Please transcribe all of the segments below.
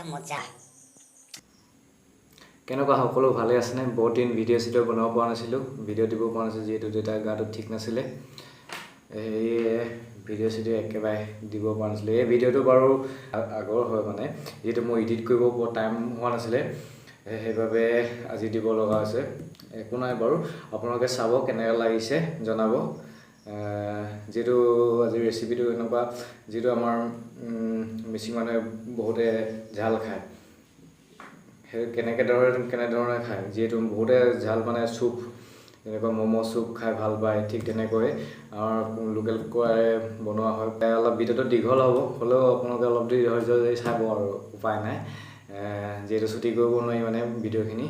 মজা কেনেকুৱা সকলো ভালে আছেনে বহুত দিন ভিডিঅ' চিডিঅ' বনাব পৰা নাছিলোঁ ভিডিঅ' দিব পৰা নাছিলোঁ যিহেতু দেউতাৰ গাটো ঠিক নাছিলে এই ভিডিঅ' চিডিঅ' একেবাৰে দিব পৰা নাছিলোঁ এই ভিডিঅ'টো বাৰু আগৰ হয় মানে যিহেতু মই এডিট কৰিব পৰা টাইম হোৱা নাছিলে সেইবাবে আজি দিব লগা হৈছে একো নাই বাৰু আপোনালোকে চাব কেনেকৈ লাগিছে জনাব যেটো আজি ৰেচিপিটো এনেকুৱা যেটো আমাৰ মিচিং মানুহে বহুতে ঝাল খায় কেনেধৰণে খায় যিহেতু বহুতে ঝাল মানে চুপ যেনেকুৱা ম'ম' চুপ খাই ভাল পায় ঠিক তেনেকৈ আমাৰ লোকেল কুকুৰাই বনোৱা হয় অলপ ভিডিঅ'টো দীঘল হ'ব হ'লেও আপোনালোকে অলপ দেৰি ধৈৰ্য ধৰি চাব আৰু উপায় নাই যিহেতু ছুটি কৰিব নোৱাৰি মানে ভিডিঅ'খিনি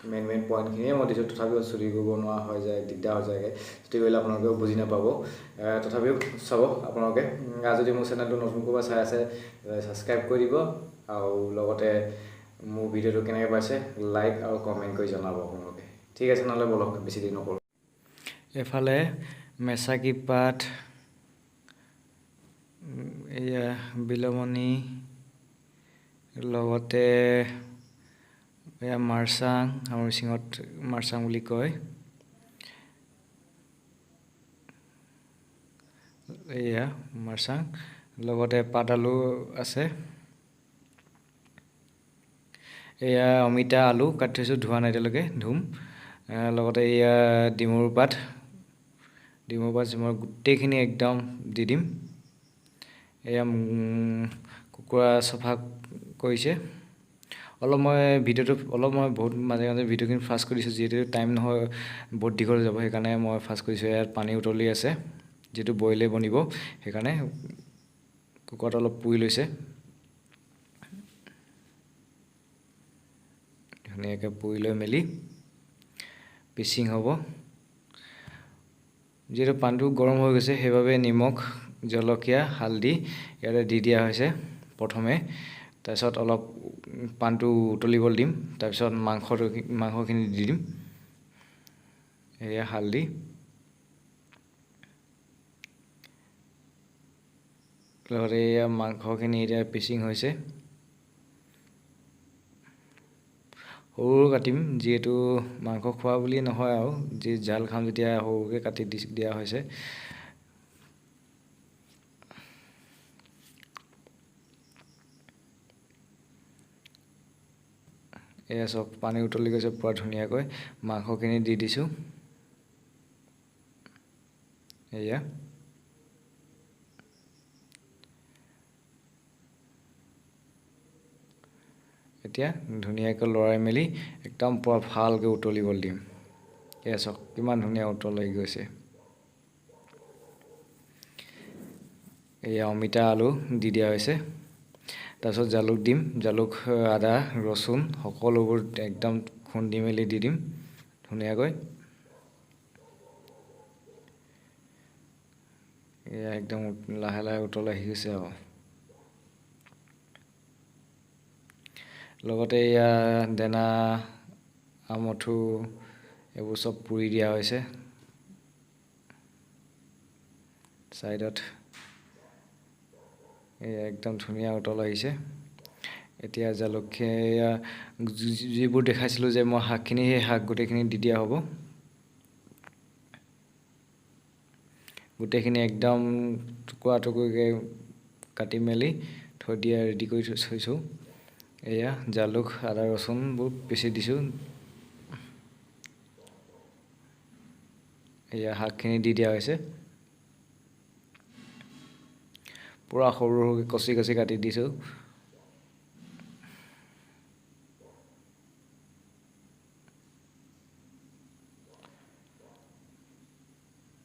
মেইন পইণ্টখিনিয়ে মই দিছোঁ তথাপিও ছুটি কৰিব নোৱাৰা হৈ যায় দিগদাৰ হৈ যায়গৈ ছুটি কৰিলে আপোনালোকেও বুজি নাপাব তথাপিও চাব আপোনালোকে যদি মোৰ চেনেলটো নতুন ক'ৰবাত চাই আছে ছাবস্ক্ৰাইব কৰি দিব আৰু লগতে মোৰ ভিডিঅ'টো কেনেকৈ পাইছে লাইক আৰু কমেণ্ট কৰি জনাব আপোনালোকে ঠিক আছে নহ'লে বলক বেছি দেৰি নকৰোঁ এফালে মেচাকি পাত এয়া বিলমণি লগতে এয়া মাৰচাং আমাৰ মিচিঙত মাৰচাং বুলি কয় এয়া মাৰচাং লগতে পাত আলু আছে এয়া অমিতা আলু কাটি থৈছোঁ ধোৱা নাই এতিয়ালৈকে ধুম লগতে এয়া ডিমুৰ পাত গোটেইখিনি একদম দি দিম এয়া কুকুৰা চফা কৰিছে অলপ মই বহুত মাজে মাজে ভিডিঅ'খিনি ফাষ্ট কৰি দিছোঁ যিহেতু টাইম নহয় বহুত দীঘল যাব সেইকাৰণে মই ফাষ্ট কৰিছোঁ ইয়াত পানী উতলি আছে যিটো বইলে বনিব সেইকাৰণে কুকুৰাটো অলপ পুৰি লৈছে ধুনীয়াকৈ পুৰি লৈ মেলি পিচিং হ'ব যিহেতু পানীটো গৰম হৈ গৈছে সেইবাবে নিমখ জলকীয়া হালধি ইয়াতে দি দিয়া হৈছে প্ৰথমে তাৰপিছত অলপ পানীটো উতলিবলৈ দিম তাৰপিছত মাংসখিনি দি দিম এয়া হালধি লগতে এয়া মাংসখিনি এতিয়া পিচিং হৈছে সৰু কাটিম যিহেতু মাংস খোৱা বুলি নহয় আৰু যি জাল খাম যেতিয়া সৰুকৈ কাটি দিয়া হৈছে এয়া চব পানী উতলি গৈছে পুৰা ধুনীয়াকৈ মাংসখিনি দি দিছোঁ এয়া এতিয়া ধুনীয়াকৈ লৰাই মেলি একদম পুৰা ভালকৈ উতলিবলৈ দিম এয়া চাওক কিমান ধুনীয়া উতলি গৈছে এয়া অমিতা আলু দি দিয়া হৈছে তাৰপিছত জালুক দিম জালুক আদা ৰচুন সকলোবোৰ একদম খুন্দি মেলি দি দিম ধুনীয়াকৈ এয়া একদম লাহে লাহে উতল আহি গৈছে আৰু লগতে এয়া দেনা আমঠু এইবোৰ চব পুৰি দিয়া হৈছে চাইডত এয়া একদম ধুনীয়া উতল আহিছে এতিয়া জালুকীয়া যিবোৰ দেখাইছিলোঁ যে মই শাকখিনি সেই শাক গোটেইখিনি দি দিয়া হ'ব গোটেইখিনি একদম টুকুৰা টুকুৰকৈ কাটি মেলি থৈ দিয়া ৰেডি কৰি থৈছোঁ এয়া জালুক আদা ৰচুনবোৰ পিচি দিছোঁ এয়া শাকখিনি দি দিয়া হৈছে পুৰা সৰু সৰুকৈ কচি কচি কাটি দিছোঁ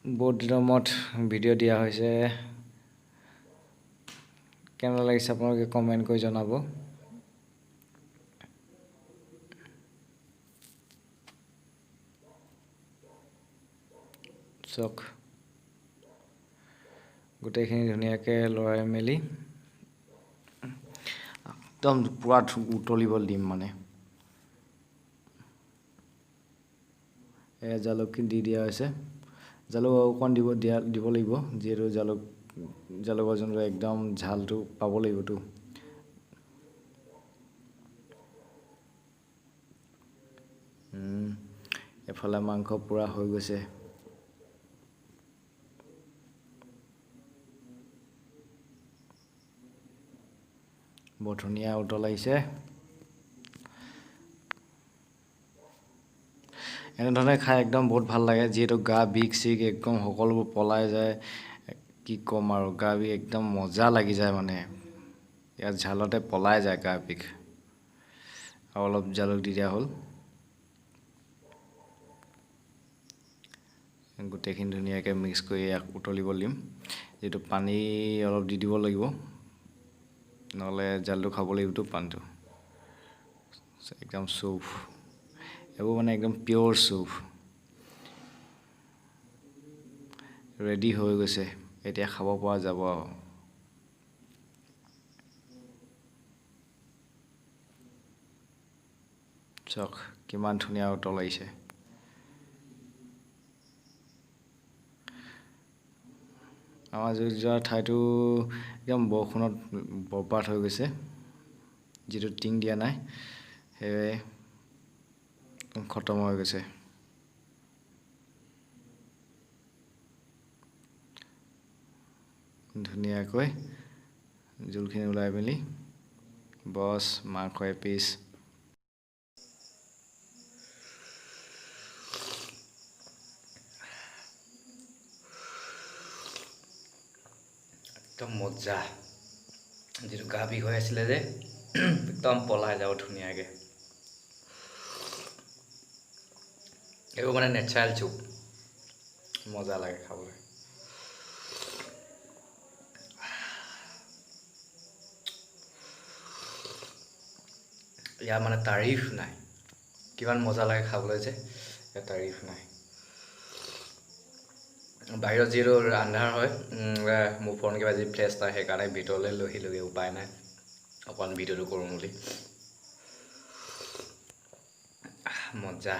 বহুত দিনৰ মূৰত ভিডিঅ' দিয়া হৈছে কেনে লাগিছে আপোনালোকে কমেণ্ট কৰি জনাব চাওক গোটেইখিনি ধুনীয়াকৈ লৰাই মেলি একদম পুৰা উতলিবলৈ দিম মানে এয়া জালুকখিনি দি দিয়া হৈছে জালুক অকণ দিব লাগিব যিহেতু জালুকৰ যোনটো একদম ঝালটো পাব লাগিবতো এফালে মাংস পুৰা হৈ গৈছে বৰ ধুনীয়া উতল আহিছে এনেধৰণে খাই একদম বহুত ভাল লাগে যিহেতু গা বিষ চিক একদম সকলোবোৰ পলাই যায় কি ক'ম আৰু গা বিষ একদম মজা লাগি যায় মানে ইয়াত ঝালতে পলাই যায় গা বিষ আৰু অলপ জালুক দি দিয়া হ'ল গোটেইখিনি ধুনীয়াকৈ মিক্স কৰি ইয়াক উতলিব দিম যিহেতু পানী অলপ দি দিব লাগিব নহ'লে জালটো খাব লাগিবতো পানীটো একদম চুপ এইবোৰ মানে একদম পিয়'ৰ চুপ ৰেডি হৈ গৈছে এতিয়া খাব পৰা যাব আৰু চাওক কিমান ধুনীয়া উতল আহিছে আমাৰ যোৱা ঠাইটো একদম বৰষুণত বৰবাদ হৈ গৈছে যিটো টিং দিয়া নাই সেয়ে খতম হৈ গৈছে ধুনীয়াকৈ জোলখিনি ওলাই মেলি বছ মাংস এপিচ একদম মজা যিটো গা বিষ হৈ আছিলে যে একদম পলাই যাব ধুনীয়াকৈ এইবোৰ মানে নেচাৰেল চুপ মজা লাগে খাবলৈ ইয়াৰ মানে তাৰিফ নাই কিমান মজা লাগে খাবলৈ যে ইয়াৰ তাৰিফ নাই বাহিৰত যিহেতু আন্ধাৰ হয় মোৰ ফোন কিবা যি ফ্লেছ নাই সেইকাৰণে ভিতৰলৈ লৈ আহিলোগৈ উপায় নাই অকণ ভিডিঅ'টো কৰোঁ বুলি মজা